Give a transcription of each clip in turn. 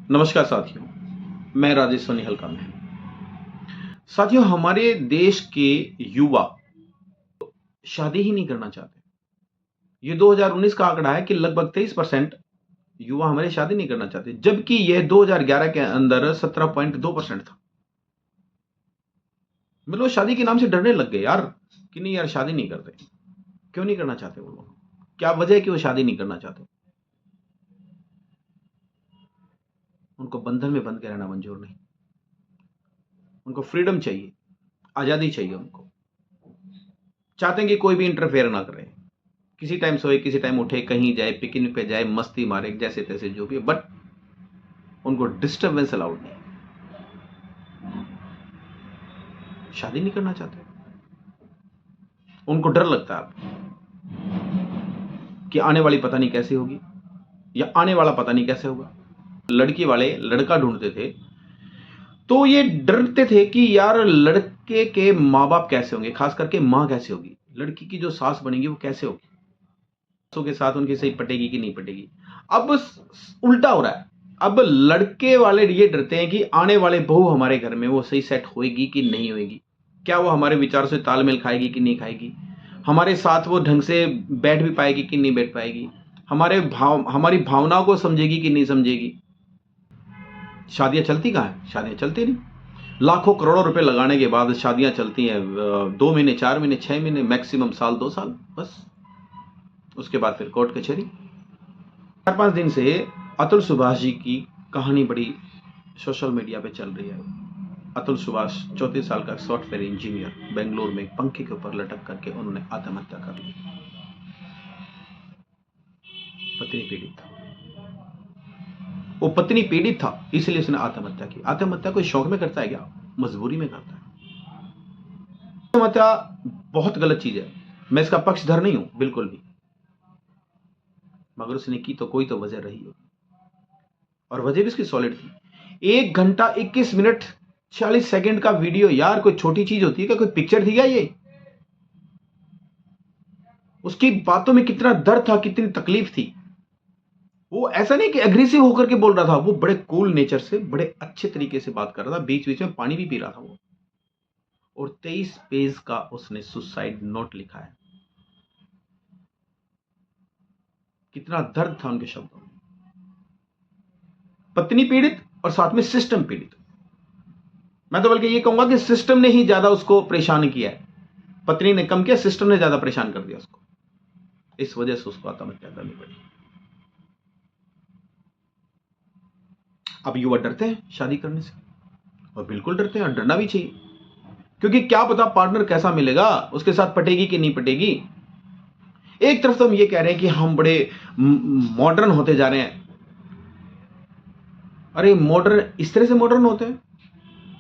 नमस्कार साथियों, मैं राजेश सोनी हल्का में। साथियों, हमारे देश के युवा शादी ही नहीं करना चाहते। ये 2019 का आंकड़ा है कि लगभग 23% युवा हमारे शादी नहीं करना चाहते, जबकि यह 2011 के अंदर 17.2% था। मतलब शादी के नाम से डरने लग गए यार कि नहीं यार, शादी नहीं करते। क्यों नहीं करना चाहते वो लोग? क्या वजह है कि वो शादी नहीं करना चाहते? उनको बंधन में बंध के रहना मंजूर नहीं। उनको फ्रीडम चाहिए, आजादी चाहिए। उनको चाहते हैं कि कोई भी इंटरफेयर ना करे। किसी टाइम सोए, किसी टाइम उठे, कहीं जाए, पिकनिक पे जाए, मस्ती मारे, जैसे तैसे जो भी है, बट उनको डिस्टर्बेंस अलाउड नहीं। शादी नहीं करना चाहते। उनको डर लगता है कि आने वाली पता नहीं कैसी होगी, या आने वाला पता नहीं कैसे होगा। लड़की वाले लड़का ढूंढते थे तो ये डरते थे कि यार लड़के के माँ बाप कैसे होंगे, खास करके माँ कैसे होगी, लड़की की जो सास बनेगी वो कैसे होगी, सासों के साथ उनकी सही पटेगी कि नहीं पटेगी। अब उल्टा हो रहा है। अब लड़के वाले ये डरते हैं कि आने वाले बहू हमारे घर में वो सही सेट होएगी कि नहीं होएगी, क्या वो हमारे विचार से तालमेल खाएगी कि नहीं खाएगी, हमारे साथ वो ढंग से बैठ भी पाएगी कि नहीं बैठ पाएगी, हमारी भावनाओं को समझेगी कि नहीं समझेगी। शादियां चलती कहाँ है? शादियां चलती नहीं। लाखों करोड़ों रुपए लगाने के बाद शादियां चलती हैं 2 महीने, 4 महीने, 6 महीने, मैक्सिमम साल, 2 साल, बस। उसके बाद फिर कोर्ट कचहरी। 4-5 दिन से अतुल सुभाष जी की कहानी बड़ी सोशल मीडिया पे चल रही है। अतुल सुभाष 34 साल का सॉफ्टवेयर इंजीनियर, बेंगलोर में एक पंखे के ऊपर लटक करके उन्होंने आत्महत्या कर ली। पत्नी पीड़ित था, वो पत्नी पीड़ित था, इसलिए उसने आत्महत्या की। आत्महत्या कोई शौक में करता है क्या? मजबूरी में करता है। आत्महत्या बहुत गलत चीज है, मैं इसका पक्षधर नहीं हूं, बिल्कुल भी। मगर उसने की तो कोई तो वजह रही होगी, और वजह भी उसकी सॉलिड थी। 1 घंटा 21 मिनट 40 सेकंड का वीडियो, यार कोई छोटी चीज होती है क्या? कोई पिक्चर थी क्या ये? उसकी बातों में कितना दर्द था, कितनी तकलीफ थी। वो ऐसा नहीं कि एग्रेसिव होकर के बोल रहा था, वो बड़े कूल नेचर से, बड़े अच्छे तरीके से बात कर रहा था। बीच बीच में पानी भी पी रहा था वो। और 23 पेज का उसने सुसाइड नोट लिखा है। कितना दर्द था उनके शब्दों में। पत्नी पीड़ित और साथ में सिस्टम पीड़ित। मैं तो बल्कि ये कहूंगा कि सिस्टम ने ही ज्यादा उसको परेशान किया है। पत्नी ने कम किया, सिस्टम ने ज्यादा परेशान कर दिया उसको। इस वजह से उसको आत्महत्या करनी पड़ी। अब युवा डरते हैं शादी करने से, और बिल्कुल डरते हैं, और डरना भी चाहिए, क्योंकि क्या पता पार्टनर कैसा मिलेगा, उसके साथ पटेगी कि नहीं पटेगी। एक तरफ तो हम ये कह रहे हैं कि हम बड़े मॉडर्न होते जा रहे हैं। अरे मॉडर्न इस तरह से मॉडर्न होते हैं?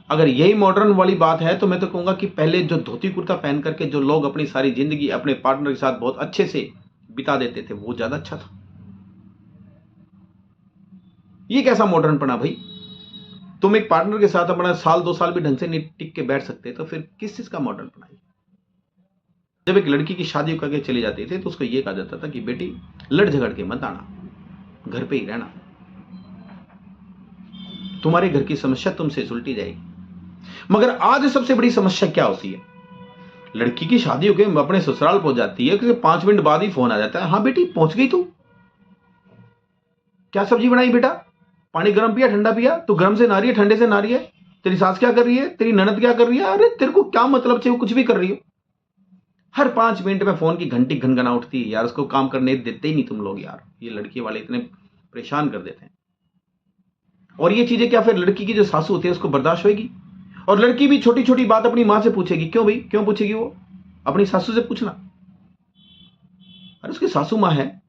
अगर यही मॉडर्न वाली बात है तो मैं तो कहूंगा कि पहले जो धोती कुर्ता पहन करके जो लोग अपनी सारी जिंदगी अपने पार्टनर के साथ बहुत अच्छे से बिता देते थे, वो ज्यादा अच्छा था। ये कैसा मॉडर्न पना भाई? तुम एक पार्टनर के साथ अपना साल 2 साल भी ढंग से नहीं टिक के बैठ सकते, तो फिर किस चीज का मॉडर्न पना है? जब एक लड़की की शादी करके चली जाती थी तो उसको यह कहा जाता था कि बेटी लड़ झगड़ के मत आना, घर पे ही रहना, तुम्हारे घर की समस्या तुमसे सुलटी जाएगी। मगर आज सबसे बड़ी समस्या क्या होती है? लड़की की शादी होकर अपने ससुराल पहुंच जाती है, क्योंकि 5 मिनट बाद ही फोन आ जाता है, हाँ बेटी पहुंच गई तू, क्या सब्जी बनाई बेटा, पानी गर्म पिया ठंडा पिया, तू गर्म से ना रही है ठंडे से ना रही है, तेरी सास क्या कर रही है, तेरी ननद क्या कर रही है, अरे तेरे को क्या मतलब चाहिए, कुछ भी कर रही हो। हर 5 मिनट में फोन की घंटी घनघना उठती है यार, उसको काम करने देते ही नहीं तुम लोग यार। ये लड़की वाले इतने परेशान कर देते हैं। और ये चीजें क्या फिर लड़की की जो सासू होती है उसको बर्दाश्त होगी? और लड़की भी छोटी छोटी बात अपनी मां से पूछेगी। क्यों भाई, क्यों पूछेगी? वो अपनी सासू से पूछना। अरे उसकी सासू मां है,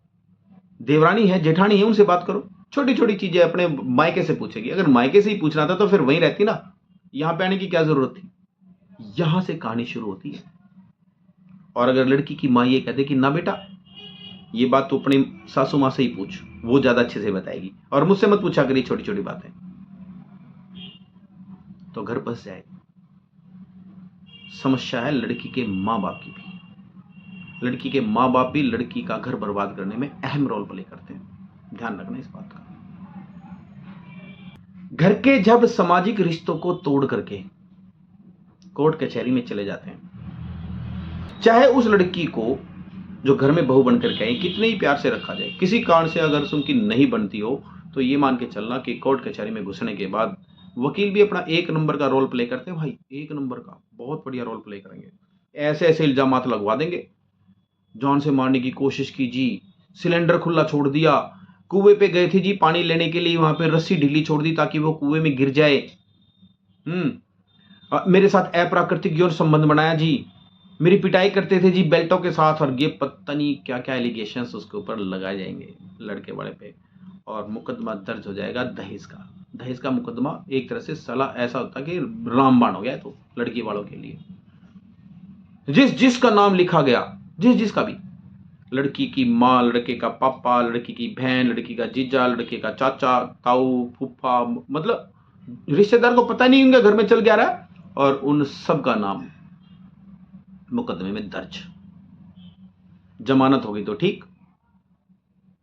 देवरानी है, जेठानी है, उनसे बात करो। छोटी छोटी चीजें अपने मायके से पूछेगी। अगर मायके से ही पूछना था तो फिर वहीं रहती ना, यहां पे आने की क्या जरूरत थी? यहां से कहानी शुरू होती है। और अगर लड़की की मां ये कहते कि ना बेटा ये बात तो अपनी सासू मां से ही पूछ, वो ज्यादा अच्छे से बताएगी, और मुझसे मत पूछा करिए छोटी छोटी बातें, तो घर बस जाएगा। समस्या है लड़की के मां बाप की भी। लड़की के मां बाप भी लड़की का घर बर्बाद करने में अहम रोल प्ले करते हैं। ध्यान रखना इस बात का। घर के जब सामाजिक रिश्तों को तोड़ करके कोर्ट कचहरी में चले जाते हैं, चाहे उस लड़की को जो घर में बहू बनकर के आई कितने ही प्यार से रखा जाए, किसी कारण से अगर उनकी नहीं बनती हो तो ये मान के चलना कि कोर्ट कचहरी में घुसने के बाद वकील भी अपना एक नंबर का रोल प्ले करते हैं। भाई एक नंबर का बहुत बढ़िया रोल प्ले करेंगे, ऐसे ऐसे इल्जामात लगवा देंगे, जान से मारने की कोशिश की जी, सिलेंडर खुला छोड़ दिया, कुएं पे गए थे जी पानी लेने के लिए, वहां पे रस्सी ढीली छोड़ दी ताकि वो कुएं में गिर जाए। मेरे साथ अप्राकृतिक यौन संबंध बनाया जी, मेरी पिटाई करते थे जी बेल्टों के साथ, और ये पता नहीं क्या क्या एलिगेशंस उसके ऊपर लगाए जाएंगे लड़के वाले पे, और मुकदमा दर्ज हो जाएगा दहेज का मुकदमा। एक तरह से साला ऐसा होता कि रामबाण हो गया तो लड़की वालों के लिए, जिसका नाम लिखा गया, जिसका भी, लड़की की माँ, लड़के का पापा, लड़की की बहन, लड़की का जीजा, लड़के का चाचा, ताऊ, फूफा, मतलब रिश्तेदार को पता नहीं होंगे घर में चल गया रहा, और उन सब का नाम मुकदमे में दर्ज। जमानत होगी तो ठीक,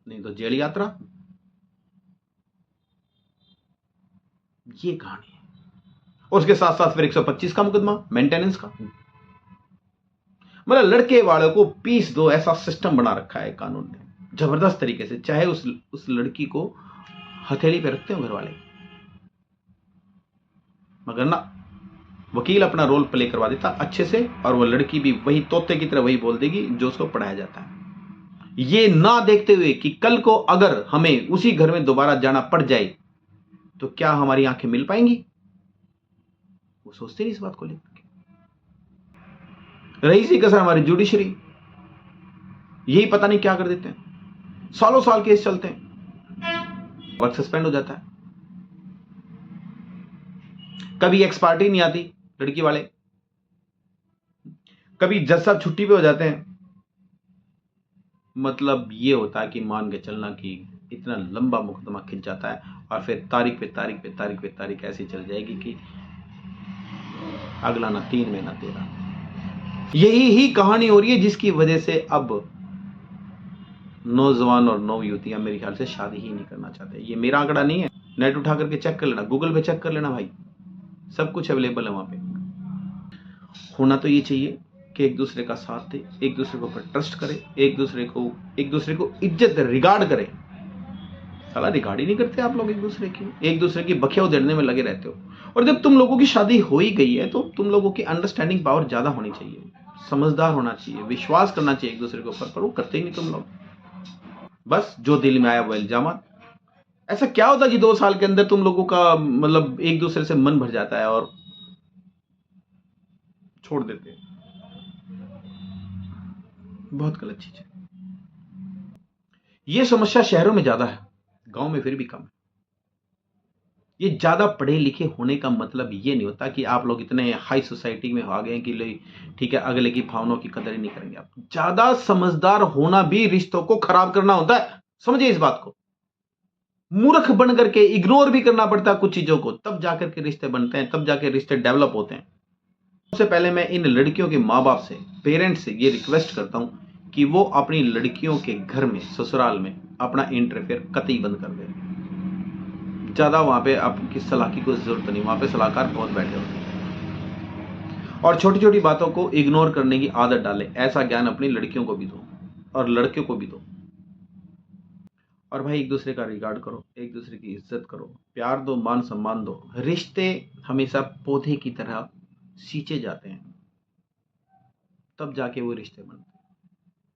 नहीं तो जेल यात्रा। ये कहानी है। और उसके साथ साथ फिर 125 का मुकदमा मेंटेनेंस का, मतलब लड़के वालों को पीस दो ऐसा सिस्टम बना रखा है कानून ने जबरदस्त तरीके से, चाहे उस लड़की को हथेली पे रखते हो घर वाले, मगर ना, वकील अपना रोल प्ले करवा देता अच्छे से, और वो लड़की भी वही तोते की तरह वही बोल देगी जो उसको पढ़ाया जाता है, ये ना देखते हुए कि कल को अगर हमें उसी घर में दोबारा जाना पड़ जाए तो क्या हमारी आंखें मिल पाएंगी। वो सोचते नहीं इस बात को लेकर के। रही सी कसर हमारी जुडिशरी, यही पता नहीं क्या कर देते हैं, सालों साल केस चलते हैं, वर्क सस्पेंड हो जाता है, कभी एक्स पार्टी नहीं आती लड़की वाले, कभी जज साहब छुट्टी पे हो जाते हैं। मतलब ये होता है कि मान के चलना कि इतना लंबा मुकदमा खिंच जाता है, और फिर तारीख पे तारीख पे तारीख पे तारीख ऐसी चल जाएगी कि अगला ना 3 में ना 13। यही ही कहानी हो रही है जिसकी वजह से अब नौजवान और नौ युवतियां मेरे ख्याल से शादी ही नहीं करना चाहते। ये मेरा आंकड़ा नहीं है, नेट उठा करके चेक कर लेना, गूगल पे चेक कर लेना भाई, सब कुछ अवेलेबल है वहां पे। होना तो ये चाहिए कि एक दूसरे का साथ दे, एक दूसरे के ऊपर ट्रस्ट करे, एक दूसरे को इज्जत रिगार्ड करे। साला रिगार्ड ही नहीं करते आप लोग एक दूसरे की बखिया उधेड़ने में लगे रहते हो। और जब तुम लोगों की शादी हो ही गई है तो तुम लोगों की अंडरस्टैंडिंग पावर ज्यादा होनी चाहिए, समझदार होना चाहिए, विश्वास करना चाहिए एक दूसरे के ऊपर, पर वो करते ही नहीं तुम लोग। बस जो दिल में आया वो इल्जाम। ऐसा क्या होता कि 2 साल के अंदर तुम लोगों का मतलब एक दूसरे से मन भर जाता है और छोड़ देते हैं। बहुत गलत चीज है। ये समस्या शहरों में ज्यादा है, गांव में फिर भी कम है। ये ज्यादा पढ़े लिखे होने का मतलब ये नहीं होता कि आप लोग इतने हाई सोसाइटी में आ गए कि ठीक है अगले की भावनाओं की कदर ही नहीं करेंगे। आप ज्यादा समझदार होना भी रिश्तों को खराब करना होता है, समझिए इस बात को। मूर्ख बन करके इग्नोर भी करना पड़ता है कुछ चीजों को, तब जाकर के रिश्ते बनते हैं, तब जाकर रिश्ते डेवलप होते हैं। सबसे पहले मैं इन लड़कियों के माँ बाप से, पेरेंट्स से ये रिक्वेस्ट करता हूं कि वो अपनी लड़कियों के घर में, ससुराल में अपना इंटरफेयर कतई बंद कर दें। ज्यादा वहां पे आपकी सलाह की कोई जरूरत नहीं, वहां पे सलाहकार बहुत बैठे होते हैं। और छोटी छोटी बातों को इग्नोर करने की आदत डालें, ऐसा ज्ञान अपनी लड़कियों को भी दो और लड़कियों को भी दो। और भाई एक दूसरे का रिगार्ड करो, एक दूसरे की इज्जत करो, प्यार दो, मान सम्मान दो। रिश्ते हमेशा पौधे की तरह सींचे जाते हैं, तब जाके वो रिश्ते बनते हैं।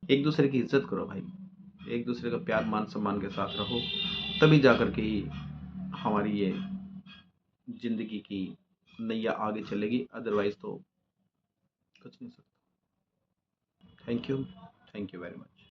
एक दूसरे की इज्जत करो भाई, एक दूसरे का प्यार मान सम्मान के साथ रहो, तभी जाकर के ही हमारी ये जिंदगी की नैया आगे चलेगी, अदरवाइज तो कुछ नहीं सकता। Thank you very much.